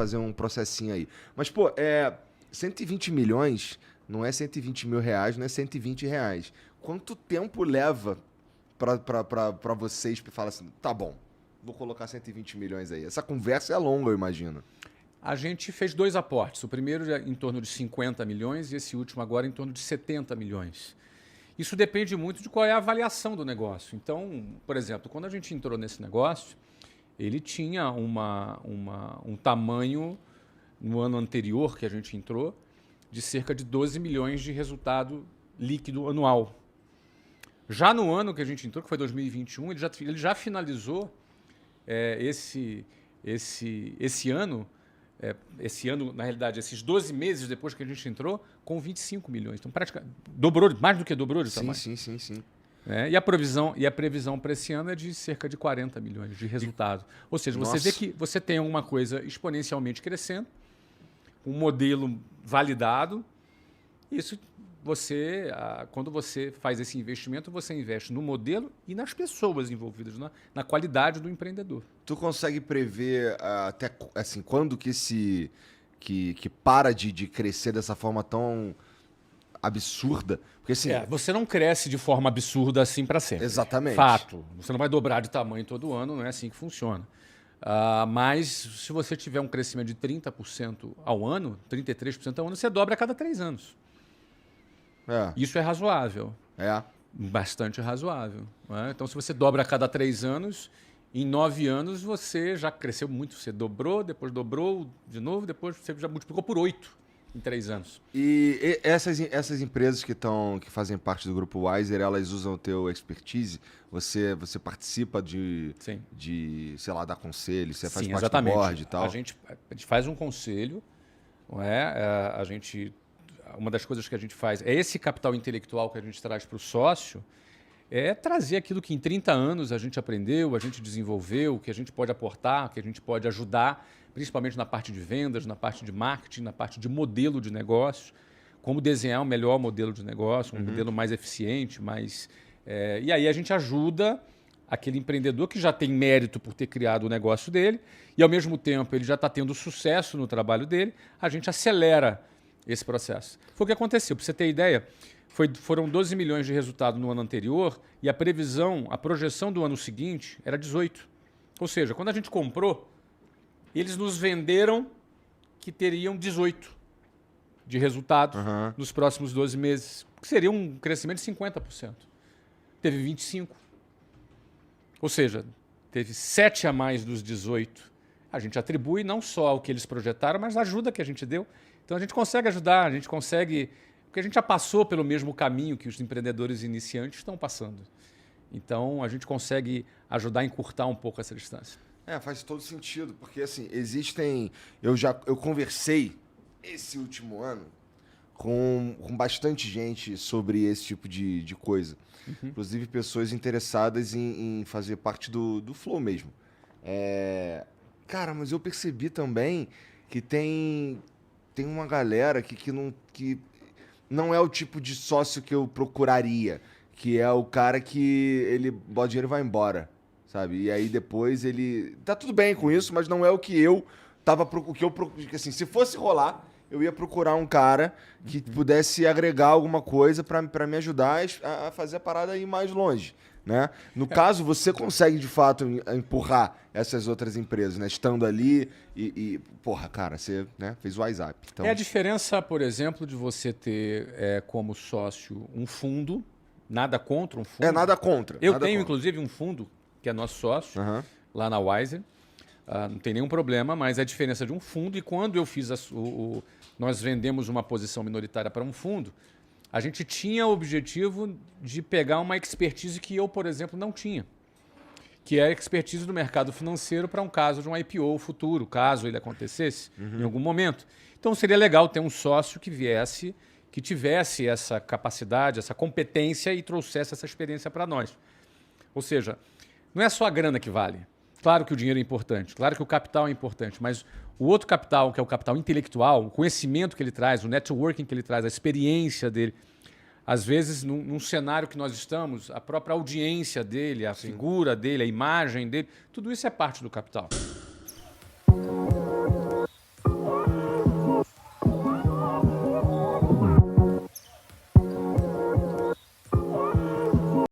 fazer um processinho aí. Mas, pô, 120 milhões não é 120 mil reais, não é 120 reais. Quanto tempo leva pra vocês falar assim, tá bom, vou colocar 120 milhões aí? Essa conversa é longa, eu imagino. A gente fez 2 aportes. O primeiro em torno de 50 milhões e esse último agora em torno de 70 milhões. Isso depende muito de qual é a avaliação do negócio. Então, por exemplo, quando a gente entrou nesse negócio, ele tinha um tamanho, no ano anterior que a gente entrou, de cerca de 12 milhões de resultado líquido anual. Já no ano que a gente entrou, que foi 2021, ele já finalizou esse ano. Esse ano, na realidade, esses 12 meses depois que a gente entrou, com 25 milhões. Então, praticamente, dobrou, mais do que dobrou de tamanho. Sim. E a previsão para esse ano é de cerca de 40 milhões de resultado. Ou seja, você vê que você tem alguma coisa exponencialmente crescendo, um modelo validado. Isso quando você faz esse investimento, você investe no modelo e nas pessoas envolvidas, na qualidade do empreendedor. Tu consegue prever até assim, quando que para de crescer dessa forma tão absurda? Porque assim, você não cresce de forma absurda assim para sempre. Exatamente. Fato. Você não vai dobrar de tamanho todo ano, não é assim que funciona. Mas se você tiver um crescimento de 30% ao ano, 33% ao ano, você dobra a cada 3 anos. Isso é razoável. Bastante razoável. Né? Então, se você dobra a cada 3 anos, em 9 anos você já cresceu muito. Você dobrou, depois dobrou de novo, depois você já multiplicou por 8 em 3 anos. E essas empresas que fazem parte do Grupo Wiser, elas usam o teu expertise? Você participa de, sei lá, dar conselho? Você faz parte do board e tal? A gente faz um conselho. Não é? Uma das coisas que a gente faz é esse capital intelectual que a gente traz para o sócio, é trazer aquilo que em 30 anos a gente aprendeu, a gente desenvolveu, que a gente pode aportar, que a gente pode ajudar, principalmente na parte de vendas, na parte de marketing, na parte de modelo de negócio, como desenhar um melhor modelo de negócio, um modelo mais eficiente, e aí a gente ajuda aquele empreendedor que já tem mérito por ter criado o negócio dele e, ao mesmo tempo, ele já está tendo sucesso no trabalho dele, a gente acelera esse processo. Foi o que aconteceu. Para você ter ideia, foram 12 milhões de resultado no ano anterior e a projeção do ano seguinte era 18. Ou seja, quando a gente comprou, eles nos venderam que teriam 18 de resultado nos próximos 12 meses, que seria um crescimento de 50%. Teve 25. Ou seja, teve 7 a mais dos 18. A gente atribui não só ao que eles projetaram, mas a ajuda que a gente deu. Então a gente consegue ajudar, porque a gente já passou pelo mesmo caminho que os empreendedores iniciantes estão passando. Então a gente consegue ajudar a encurtar um pouco essa distância. Faz todo sentido, porque assim, eu conversei esse último ano com bastante gente sobre esse tipo de coisa. Inclusive pessoas interessadas em fazer parte do Flow mesmo. Cara, mas eu percebi também que tem uma galera que não é o tipo de sócio que eu procuraria, que é o cara que ele bota dinheiro e vai embora, sabe? E aí depois ele... Tá tudo bem com isso, mas não é o que eu tava... Assim, se fosse rolar, eu ia procurar um cara que pudesse agregar alguma coisa para me ajudar a fazer a parada ir mais longe, né? No caso, você consegue, de fato, empurrar essas outras empresas, né? Estando ali porra, cara, você, né, fez o WhatsApp. Então... É a diferença, por exemplo, de você ter como sócio um fundo, nada contra um fundo. Nada contra. Eu tenho, inclusive, um fundo que é nosso sócio, lá na Wiser. Não tem nenhum problema, mas é a diferença de um fundo. E quando eu fiz nós vendemos uma posição minoritária para um fundo, a gente tinha o objetivo de pegar uma expertise que eu, por exemplo, não tinha, que é a expertise do mercado financeiro para um caso de um IPO futuro, caso ele acontecesse em algum momento. Então seria legal ter um sócio que tivesse essa capacidade, essa competência e trouxesse essa experiência para nós. Ou seja, não é só a grana que vale. Claro que o dinheiro é importante, claro que o capital é importante, mas o outro capital, que é o capital intelectual, o conhecimento que ele traz, o networking que ele traz, a experiência dele, às vezes, num cenário que nós estamos, a própria audiência dele, a figura dele, a imagem dele, tudo isso é parte do capital.